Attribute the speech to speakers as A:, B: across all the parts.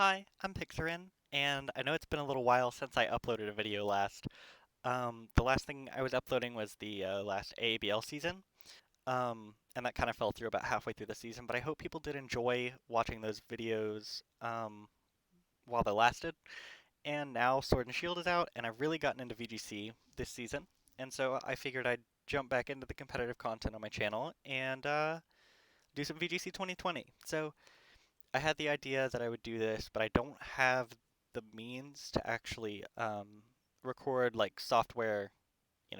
A: Hi, I'm Pixarin, and I know it's been a little while since I uploaded a video last. The last thing I was uploading was the last AABL season, and that kind of fell through about halfway through the season, but I hope people did enjoy watching those videos while they lasted. And now Sword and Shield is out, and I've really gotten into VGC this season, and so I figured I'd jump back into the competitive content on my channel and do some VGC 2020. So I had the idea that I would do this, but I don't have the means to actually record like software,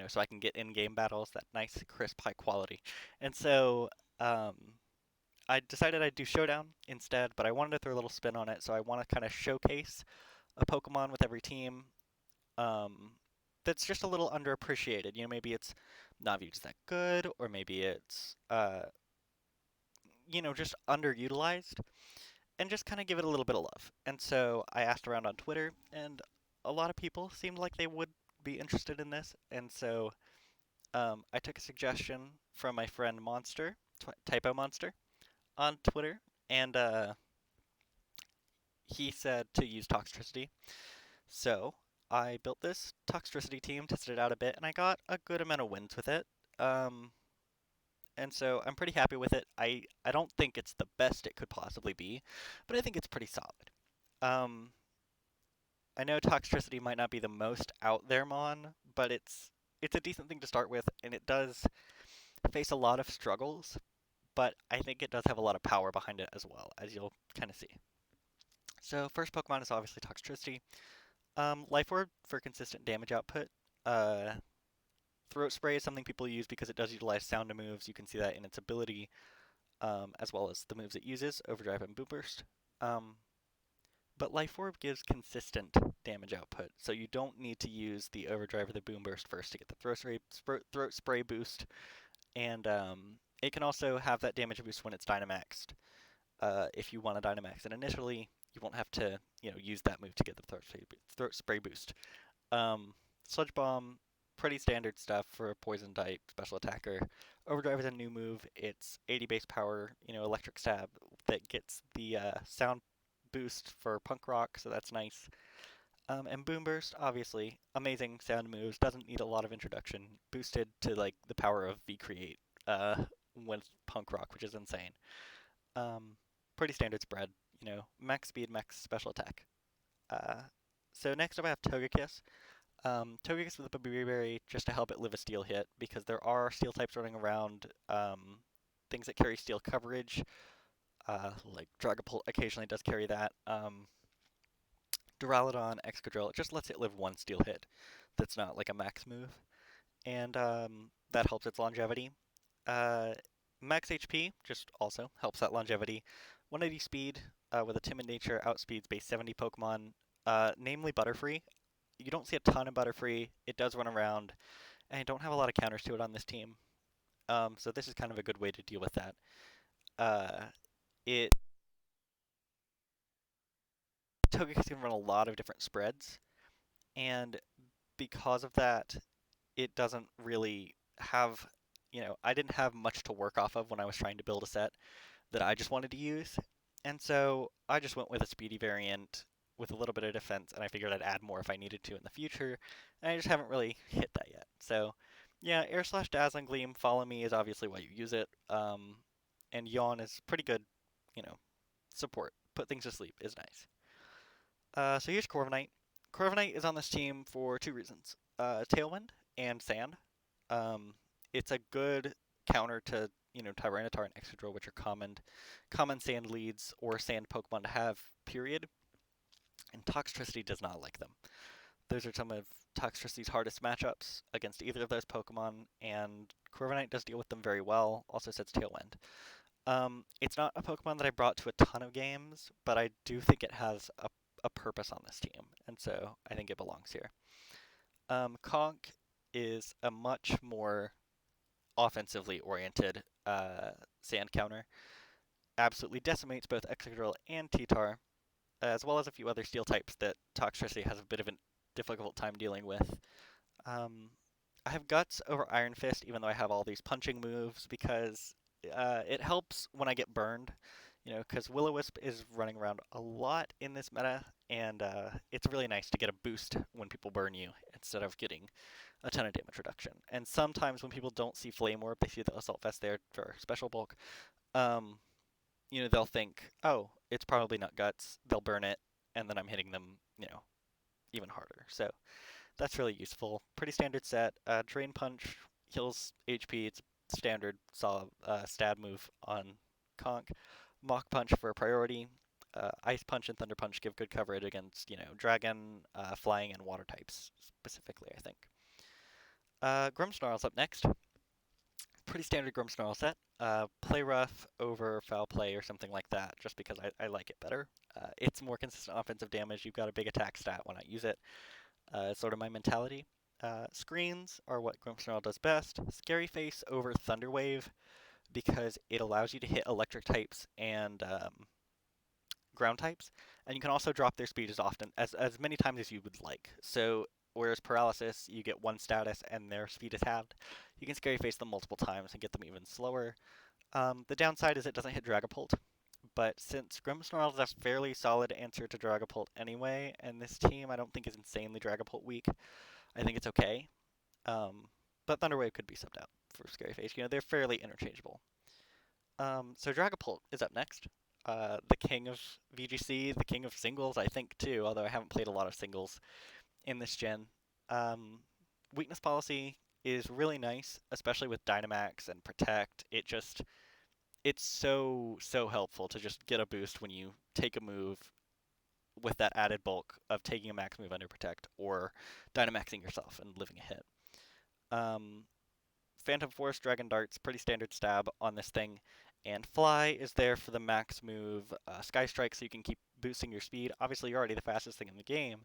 A: so I can get in-game battles that nice, crisp, high quality. And so um, I decided I'd do Showdown instead, but I wanted to throw a little spin on it, so I want to kind of showcase a Pokemon with every team um, that's just a little underappreciated. Maybe it's not viewed as that good, or maybe it's just underutilized and just kind of give it a little bit of love. And so I asked around on Twitter, and a lot of people seemed like they would be interested in this. And so I took a suggestion from my friend Monster, Typo Monster, on Twitter, and he said to use Toxtricity. So I built this Toxtricity team, tested it out a bit, and I got a good amount of wins with it. Um, and so I'm pretty happy with it. I don't think it's the best it could possibly be, but I think it's pretty solid. Um, I know Toxtricity might not be the most out there mon, but it's a decent thing to start with, and it does face a lot of struggles, but I think it does have a lot of power behind it as well, as you'll kind of see. So first Pokemon is obviously Toxtricity. Life Orb for consistent damage output. Uh, Throat Spray is something people use because it does utilize sound moves. You can see that in its ability, as well as the moves it uses, Overdrive and Boom Burst. Um, But Life Orb gives consistent damage output, so you don't need to use the Overdrive or the Boom Burst first to get the throat spray boost, and it can also have that damage boost when it's Dynamaxed. If you want to Dynamax it initially, you won't have to use that move to get the throat spray boost. Um, Sludge Bomb, pretty standard stuff for a poison type special attacker. Overdrive is a new move. It's 80 base power, electric stab that gets the sound boost for punk rock, so that's nice. And Boom Burst, obviously, amazing sound moves. Doesn't need a lot of introduction. Boosted to like the power of V Create with punk rock, which is insane. Um, Pretty standard spread. Max speed, max special attack. Uh, so next up I have Togekiss. Togekiss with a Berry just to help it live a steel hit because there are steel types running around. Things that carry steel coverage, like Dragapult occasionally does carry that. Duraludon, Excadrill, it just lets it live one steel hit that's not like a max move, and that helps its longevity. Uh, Max HP just also helps that longevity. 180 speed with a timid nature outspeeds base 70 Pokemon, namely Butterfree. You don't see a ton of Butterfree. It does run around, and I don't have a lot of counters to it on this team. So this is kind of a good way to deal with that. Uh, it Togekiss can run a lot of different spreads, and because of that, it doesn't really have, I didn't have much to work off of when I was trying to build a set that I just wanted to use. And so I just went with a speedy variant with a little bit of defense, and I figured I'd add more if I needed to in the future. And I just haven't really hit that yet. So, yeah, Air Slash Dazzling Gleam, Follow Me is obviously why you use it. And Yawn is pretty good, you know, support. Put things to sleep is nice. So here's Corviknight. Corviknight is on this team for two reasons: Tailwind and Sand. Um, it's a good counter to Tyranitar and Excadrill, which are common sand leads or sand Pokemon to have. Period. And Toxtricity does not like them. Those are some of Toxtricity's hardest matchups against either of those Pokemon, and Corviknight does deal with them very well. Also sets Tailwind. It's not a Pokemon that I brought to a ton of games, but I do think it has a purpose on this team, and so I think it belongs here. Conk is a much more offensively oriented sand counter. Absolutely decimates both Excadrill and T-Tar, as well as a few other steel types that Toxtricity has a bit of a difficult time dealing with. Um, I have Guts over Iron Fist, even though I have all these punching moves, because it helps when I get burned. Because Will-O-Wisp is running around a lot in this meta, and it's really nice to get a boost when people burn you instead of getting a ton of damage reduction. And sometimes when people don't see Flame Orb, they see the Assault Vest there for special bulk, um, they'll think, oh, it's probably not Guts, they'll burn it, and then I'm hitting them, even harder. So that's really useful. Pretty standard set. Drain Punch heals HP. It's standard solid stab move on Conk. Mach Punch for a priority. Ice Punch and Thunder Punch give good coverage against, Dragon, Flying, and Water types specifically, I think. Grimmsnarl's up next. Pretty standard Grimmsnarl set. Play rough over foul play or something like that, just because I like it better. It's more consistent offensive damage. You've got a big attack stat when I use it. It's sort of my mentality. Screens are what Grimmsnarl does best. Scary Face over Thunder Wave because it allows you to hit electric types and ground types, and you can also drop their speed as many times as you would like. So whereas Paralysis, you get one status and their speed is halved, you can Scary Face them multiple times and get them even slower. The downside is it doesn't hit Dragapult, but since Grimmsnarl is a fairly solid answer to Dragapult anyway, and this team I don't think is insanely Dragapult weak, I think it's okay. But Thunderwave could be subbed out for Scary Face. They're fairly interchangeable. So Dragapult is up next. The king of VGC, the king of singles, I think, too, although I haven't played a lot of singles in this gen. Weakness policy is really nice, especially with Dynamax and Protect. It's so helpful to just get a boost when you take a move with that added bulk of taking a max move under Protect or Dynamaxing yourself and living a hit. Phantom Force, Dragon Dart's pretty standard stab on this thing, and Fly is there for the max move. Sky Strike so you can keep boosting your speed. Obviously, you're already the fastest thing in the game,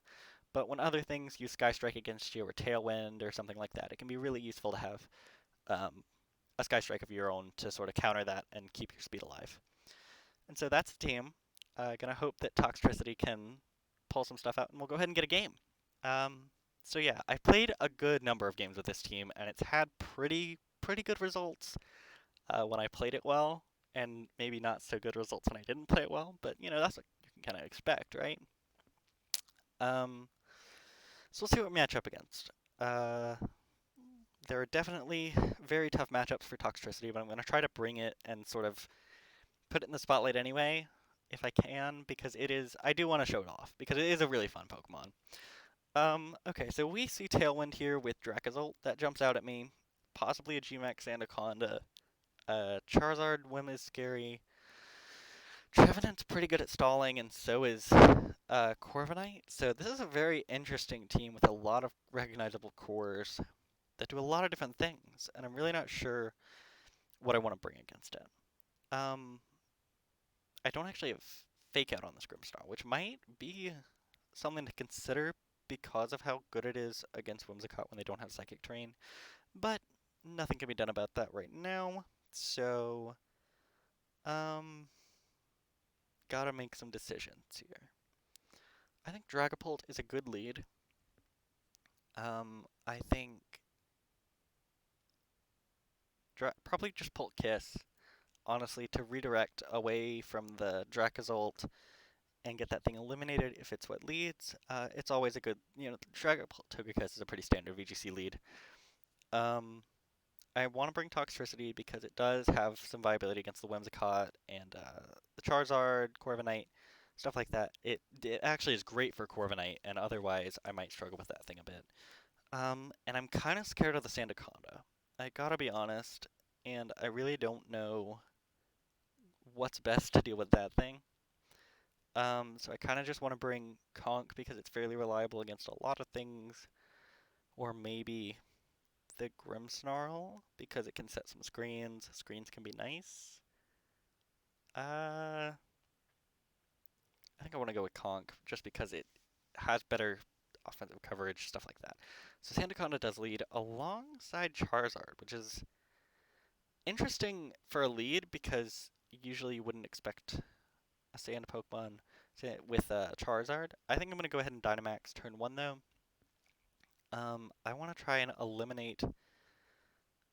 A: but when other things use Sky Strike against you or Tailwind or something like that, it can be really useful to have a Sky Strike of your own to sort of counter that and keep your speed alive. And so that's the team. Gonna hope that Toxtricity can pull some stuff out, and we'll go ahead and get a game. So yeah, I played a good number of games with this team, and it's had pretty good results when I played it well, and maybe not so good results when I didn't play it well. But that's what you can kind of expect, right? So we'll see what we match up against. There are definitely very tough matchups for Toxtricity, but I'm going to try to bring it and sort of put it in the spotlight anyway, if I can, because I do want to show it off, because it is a really fun Pokemon. Okay, so we see Tailwind here with Dracozolt. That jumps out at me. Possibly a Gmax Anaconda. Charizard Whim is scary. Trevenant's pretty good at stalling, and so is Corviknight. So this is a very interesting team with a lot of recognizable cores that do a lot of different things, and I'm really not sure what I want to bring against it. I don't actually have Fake Out on this Grimmsnarl, which might be something to consider because of how good it is against Whimsicott when they don't have Psychic Terrain, but nothing can be done about that right now, so gotta make some decisions here. I think Dragapult is a good lead. I think probably just Pult Kiss, honestly, to redirect away from the Dracozolt and get that thing eliminated if it's what leads. It's always a good, Dragapult Togekiss is a pretty standard VGC lead. I want to bring Toxtricity because it does have some viability against the Whimsicott and the Charizard, Corviknight, stuff like that. It actually is great for Corviknight, and otherwise I might struggle with that thing a bit. And I'm kind of scared of the Sandaconda. I gotta be honest, and I really don't know what's best to deal with that thing. So I kind of just want to bring Conk because it's fairly reliable against a lot of things, or maybe the Grimmsnarl because it can set some screens. Screens can be nice. I think I want to go with Conk just because it has better offensive coverage, stuff like that. So Sandaconda does lead alongside Charizard, which is interesting for a lead because usually you wouldn't expect a Sand Pokemon with Charizard. I think I'm going to go ahead and Dynamax turn 1 though. I want to try and eliminate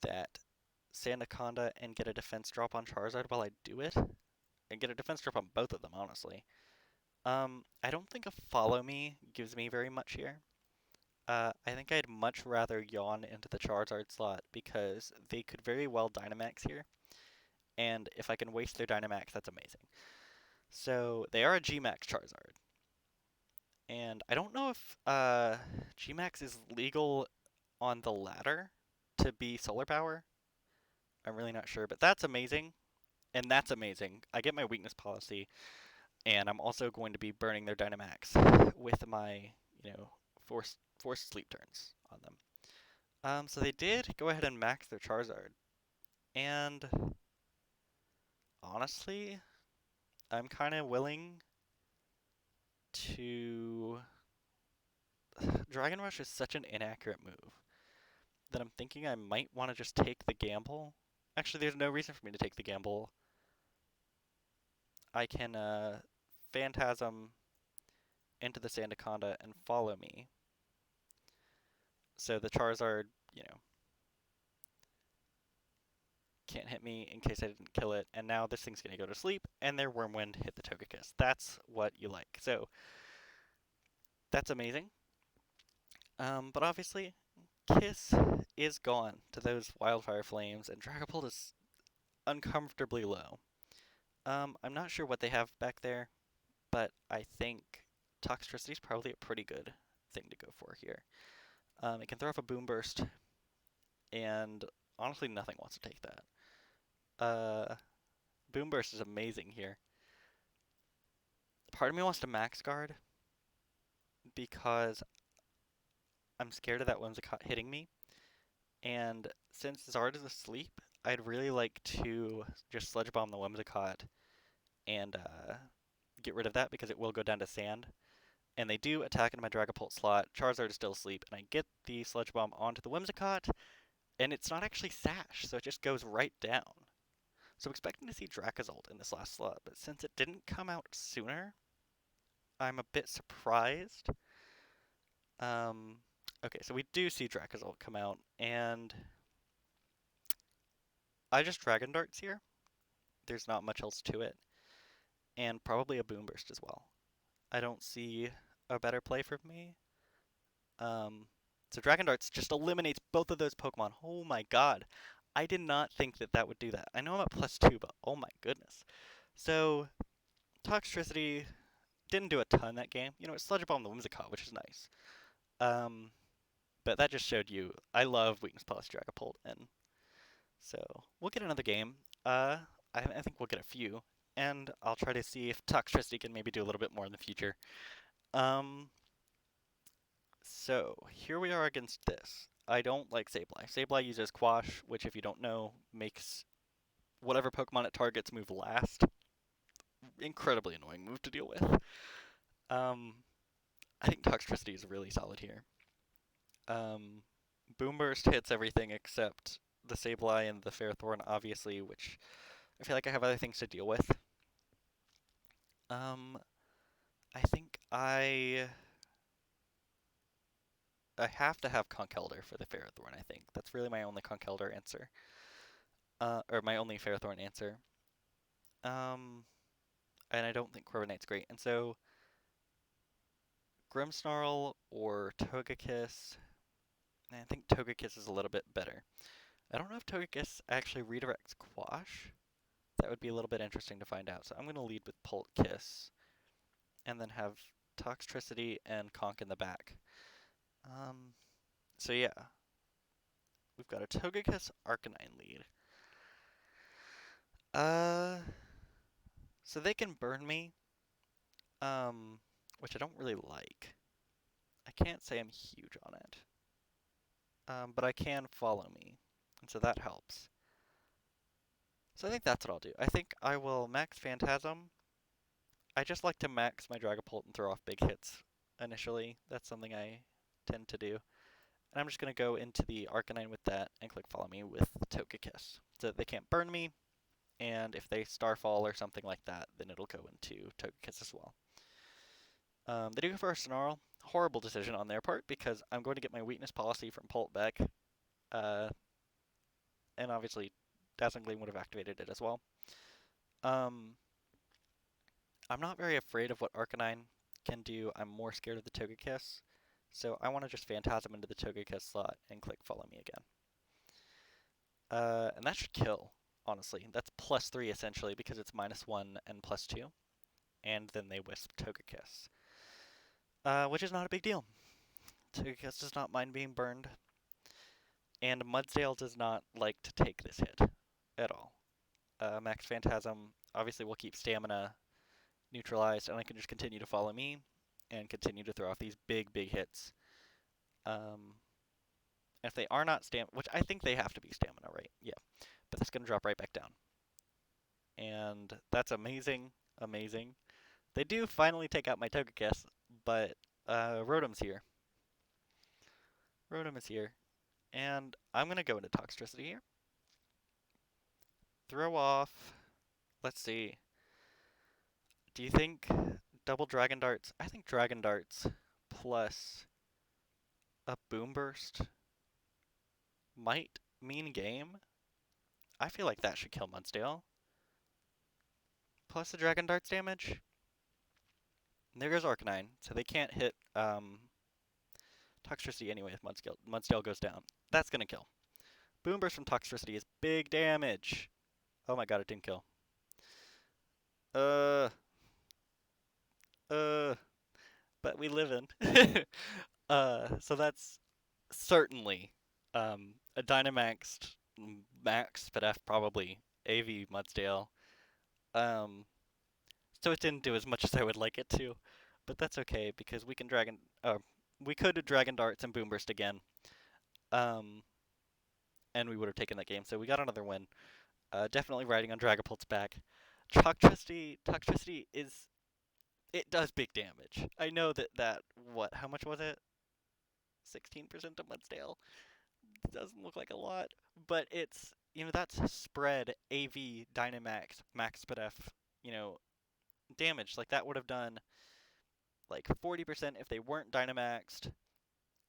A: that Sandaconda and get a defense drop on Charizard while I do it. and get a defense drop on both of them, honestly. I don't think a follow me gives me very much here. I think I'd much rather yawn into the Charizard slot because they could very well Dynamax here, and if I can waste their Dynamax, that's amazing. So they are a G-Max Charizard, and I don't know if G-Max is legal on the ladder to be Solar Power. I'm really not sure, but that's amazing, and that's amazing. I get my weakness policy, and I'm also going to be burning their Dynamax with my, forced sleep turns on them. So they did go ahead and max their Charizard, and honestly, I'm kind of willing to. Dragon Rush is such an inaccurate move that I'm thinking I might want to just take the gamble. Actually, there's no reason for me to take the gamble. I can Phantasm into the Sandaconda and follow me. So the Charizard, can't hit me in case I didn't kill it, and now this thing's going to go to sleep, and their Wormwind hit the Togekiss. That's what you like. So that's amazing. But obviously, Kiss is gone to those Wildfire Flames, and Dragapult is uncomfortably low. I'm not sure what they have back there, but I think Toxtricity is probably a pretty good thing to go for here. It can throw off a Boom Burst, and honestly, nothing wants to take that. Boom Burst is amazing here. Part of me wants to Max Guard because I'm scared of that Whimsicott hitting me, and since Zard is asleep, I'd really like to just Sludge Bomb the Whimsicott and get rid of that because it will go down to sand. And they do attack into my Dragapult slot. Charizard is still asleep, and I get the Sludge Bomb onto the Whimsicott, and it's not actually Sash, so it just goes right down. So I'm expecting to see Dracozolt in this last slot, but since it didn't come out sooner, I'm a bit surprised. Okay, so we do see Dracozolt come out, and I just Dragon Darts here. There's not much else to it, and probably a Boom Burst as well. I don't see a better play for me. So Dragon Darts just eliminates both of those Pokemon. Oh my god. I did not think that that would do that. I know I'm at +2, but oh my goodness. So, Toxtricity didn't do a ton that game. It Sludge Bomb the Whimsicott, which is nice. But that just showed you I love Weakness Policy Dragapult, and so we'll get another game. I think we'll get a few, and I'll try to see if Toxtricity can maybe do a little bit more in the future. So here we are against this. I don't like Sableye. Sableye uses Quash, which if you don't know, makes whatever Pokemon it targets move last. Incredibly annoying move to deal with. I think Toxtricity is really solid here. Boom Burst hits everything except the Sableye and the Ferrothorn, obviously, which I feel like I have other things to deal with. I think I have to have Conkeldurr for the Ferrothorn, I think. That's really my only Conkeldurr answer. Or my only Ferrothorn answer. And I don't think Corviknight's great. And so, Grimmsnarl or Togekiss. I think Togekiss is a little bit better. I don't know if Togekiss actually redirects Quash. That would be a little bit interesting to find out. So I'm going to lead with Kiss, and then have Toxtricity and Conk in the back. So yeah, we've got a Togekiss Arcanine lead. So they can burn me, which I don't really like. I can't say I'm huge on it. But I can follow me, and so that helps. So I think that's what I'll do. I think I will max Phantasm. I just like to max my Dragapult and throw off big hits initially. That's something I tend to do. And I'm just going to go into the Arcanine with that and click follow me with Togekiss. So that they can't burn me, and if they Starfall or something like that, then it'll go into Togekiss as well. They do go for a Snarl. Horrible decision on their part, because I'm going to get my weakness policy from Pult back. And obviously, Dazzling Gleam would have activated it as well. I'm not very afraid of what Arcanine can do. I'm more scared of the Togekiss. So I want to just Phantasm into the Togekiss slot and click Follow Me again. And that should kill, honestly. That's +3 essentially because it's -1 and +2. And then they Wisp Togekiss. Which is not a big deal. Togekiss does not mind being burned. And Mudsdale does not like to take this hit at all. Max Phantasm obviously will keep stamina neutralized, and I can just continue to follow me and continue to throw off these big, big hits. If they are not stamina, which I think they have to be stamina, right? Yeah. But that's going to drop right back down. And that's amazing, amazing. They do finally take out my Togekiss, but Rotom's here. Rotom is here. And I'm going to go into Toxtricity here. Throw off. Let's see. Do you think double Dragon Darts? I think Dragon Darts plus a Boom Burst might mean game. I feel like that should kill Mudsdale. Plus the Dragon Darts damage. And there goes Arcanine, so they can't hit Toxtricity anyway if Mudsdale goes down. That's gonna kill. Boom Burst from Toxtricity is big damage. Oh my god, it didn't kill. But we live in. So that's certainly a Dynamaxed Max, but F probably AV Mudsdale. So it didn't do as much as I would like it to, but that's okay because we can we could Dragon Darts and Boom Burst again, and we would have taken that game. So we got another win. Definitely riding on Dragapult's back. Toxtricity is it does big damage. I know that what? How much was it? 16% of Mudsdale. Doesn't look like a lot, but it's that's spread AV Dynamax Max Spadef damage. Like that would have done like 40% if they weren't Dynamaxed,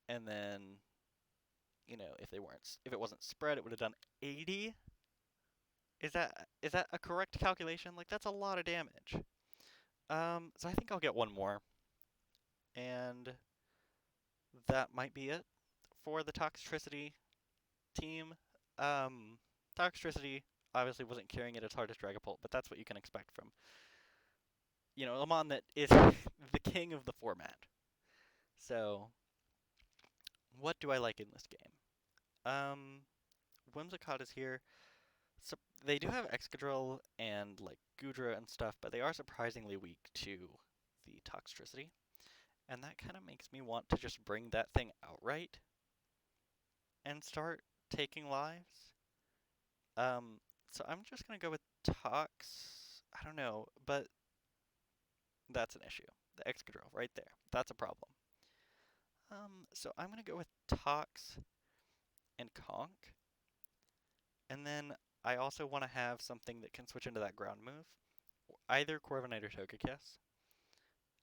A: and then if it wasn't spread, it would have done 80. Is that a correct calculation? Like that's a lot of damage. So I think I'll get one more, and that might be it for the Toxtricity team. Toxtricity obviously wasn't carrying it as hard as Dragapult, but that's what you can expect from a mon that is the king of the format. So, what do I like in this game? Whimsicott is here. So they do have Excadrill and like Goodra and stuff, but they are surprisingly weak to the Toxtricity. And that kind of makes me want to just bring that thing outright and start taking lives. So I'm just going to go with Tox. I don't know, but that's an issue. The Excadrill right there. That's a problem. So I'm going to go with Tox and Conk. And then I also want to have something that can switch into that ground move. Either Corviknight or Togekiss.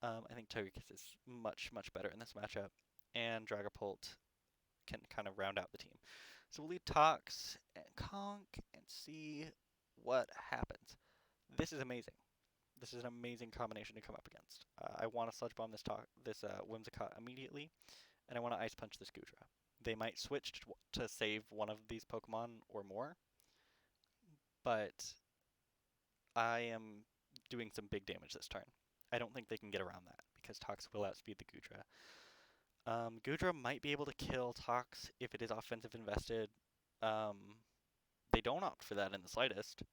A: I think Togekiss is much, much better in this matchup. And Dragapult can kind of round out the team. So we'll lead Tox and Conk and see what happens. This is amazing. This is an amazing combination to come up against. I want to Sludge Bomb this Whimsicott immediately, and I want to Ice Punch this Goodra. They might switch to save one of these Pokemon or more, but I am doing some big damage this turn. I don't think they can get around that because Tox will outspeed the Goodra. Goodra might be able to kill Tox if it is offensive invested. They don't opt for that in the slightest.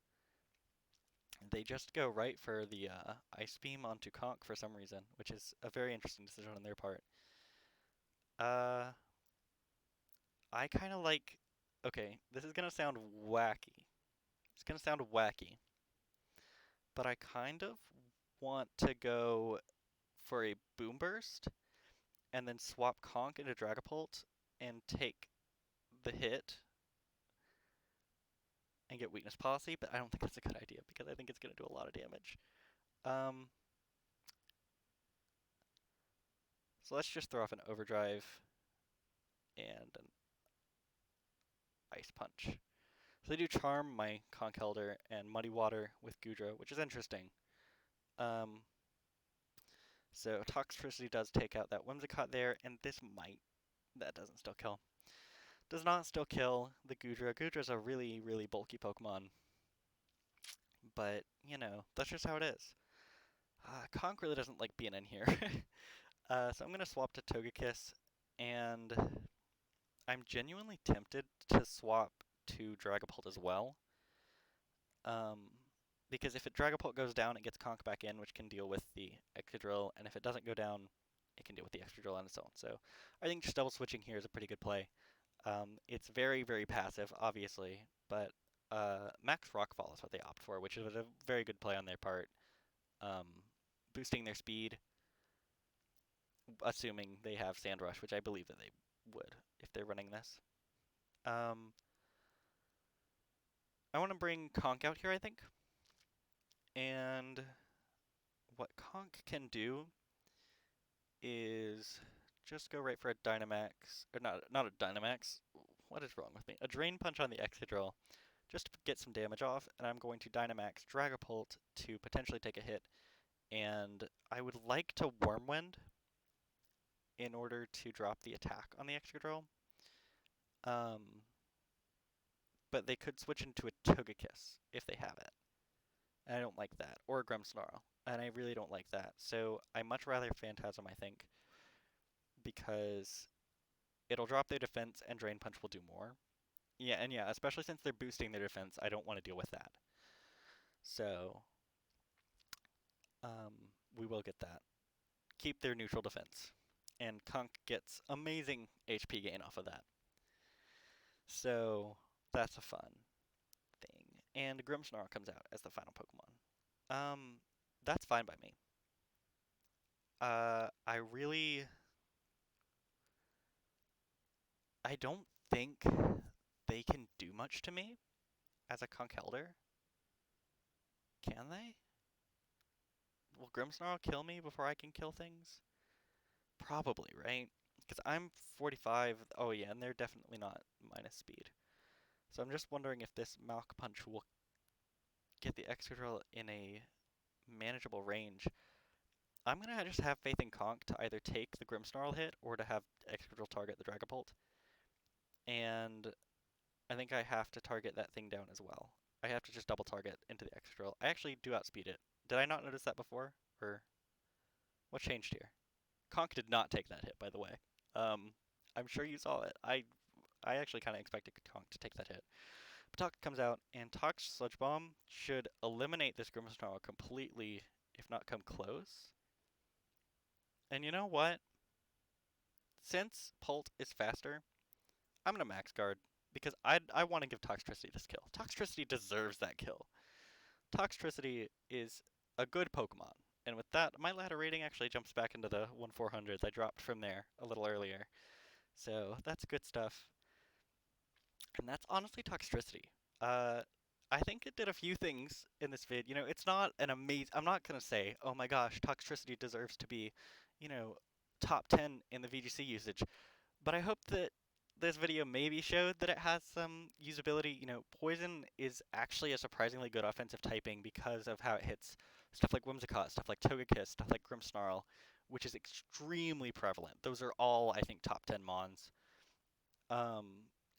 A: They just go right for the Ice Beam onto Conk for some reason, which is a very interesting decision on their part. I kind of like... Okay, this is going to sound wacky. It's going to sound wacky. But I kind of want to go for a Boom Burst and then swap Conk into Dragapult and take the hit and get Weakness Policy, but I don't think that's a good idea because I think it's going to do a lot of damage. So let's just throw off an Overdrive and an Ice Punch. So they do Charm my Conkeldurr and Muddy Water with Goodra, which is interesting. So Toxtricity does take out that Whimsicott there, and this might... That doesn't still kill. Does not still kill the Goodra. Goodra's a really, really bulky Pokemon. But, you know, that's just how it is. Conk really doesn't like being in here. So I'm going to swap to Togekiss, and I'm genuinely tempted to swap to Dragapult as well. Because if Dragapult goes down, it gets Conk back in, which can deal with the Excadrill, and if it doesn't go down, it can deal with the Excadrill on its own. So I think just double switching here is a pretty good play. It's very, very passive, obviously, but Max Rockfall is what they opt for, which is a very good play on their part. Boosting their speed, assuming they have Sand Rush, which I believe that they would if they're running this. I want to bring Conk out here, I think. And what Conk can do is just go right for a Dynamax, or not a Dynamax. What is wrong with me? A Drain Punch on the Excadrill, just to get some damage off, and I'm going to Dynamax Dragapult to potentially take a hit. And I would like to Wormwind in order to drop the attack on the Excadrill. But they could switch into a Togekiss if they have it. And I don't like that. Or a Grimmsnarl. And I really don't like that. So I much rather Phantasm, I think, because it'll drop their defense and Drain Punch will do more. Yeah, and yeah, especially since they're boosting their defense, I don't want to deal with that. So we will get that. Keep their neutral defense. And Conk gets amazing HP gain off of that. So that's a fun thing. And Grimmsnarl comes out as the final Pokemon. That's fine by me. I don't think they can do much to me as a Conkeldurr. Can they? Will Grimmsnarl kill me before I can kill things? Probably, right? Because I'm 45. Oh yeah, and they're definitely not minus speed. So I'm just wondering if this Mach Punch will get the Excadrill in a manageable range. I'm going to just have faith in Conk to either take the Grimmsnarl hit or to have Excadrill target the Dragapult. And I think I have to target that thing down as well. I have to just double target into the Excadrill. I actually do outspeed it. Did I not notice that before? Or what changed here? Conk did not take that hit, by the way. I'm sure you saw it. I actually kind of expected Conk to take that hit. But Tox comes out, and Tox Sludge Bomb should eliminate this Grimmsnarl completely, if not come close. And you know what? Since Pult is faster, I'm going to Max Guard, because I want to give Toxtricity this kill. Toxtricity deserves that kill. Toxtricity is a good Pokemon. And with that, my ladder rating actually jumps back into the 1/400s. I dropped from there a little earlier. So that's good stuff. And that's honestly Toxtricity. I think it did a few things in this vid. You know, it's not an amazing... I'm not going to say, oh my gosh, Toxtricity deserves to be, you know, top 10 in the VGC usage. But I hope that this video maybe showed that it has some usability. You know, Poison is actually a surprisingly good offensive typing because of how it hits stuff like Whimsicott, stuff like Togekiss, stuff like Grimmsnarl, which is extremely prevalent. Those are all, I think, top 10 mons.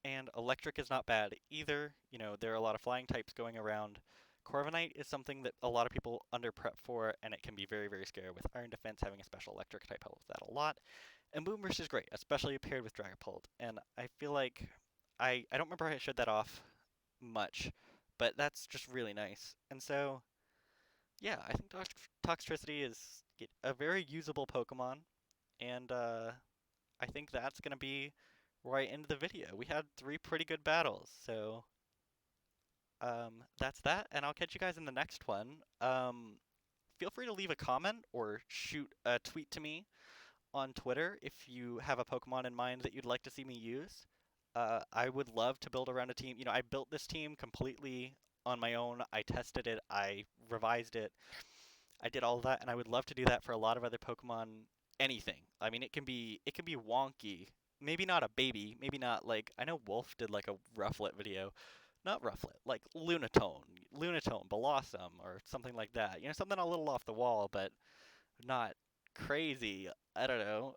A: And Electric is not bad either. You know, there are a lot of flying types going around. Corviknight is something that a lot of people under prep for, and it can be very, very scary with Iron Defense. Having a special electric type helps that a lot. And Boomburst is great, especially paired with Dragapult. And I feel like I don't remember how I showed that off much, but that's just really nice. And so, yeah, I think Toxtricity is a very usable Pokemon, and I think that's going to be where I end the video. We had 3 pretty good battles, so that's that, and I'll catch you guys in the next one. Feel free to leave a comment or shoot a tweet to me on Twitter if you have a Pokemon in mind that you'd like to see me use. I would love to build around a team. You know, I built this team completely on my own. I tested it, I revised it, I did all of that, and I would love to do that for a lot of other Pokemon. Anything. I mean, it can be wonky. Maybe not a baby. Maybe not like, I know Wolf did like a Rufflet video. Not Rufflet, like Lunatone, Blossom, or something like that. You know, something a little off the wall, but not crazy. I don't know.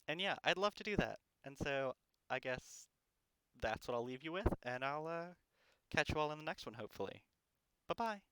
A: And yeah, I'd love to do that. And so I guess that's what I'll leave you with, and I'll catch you all in the next one, hopefully. Bye bye.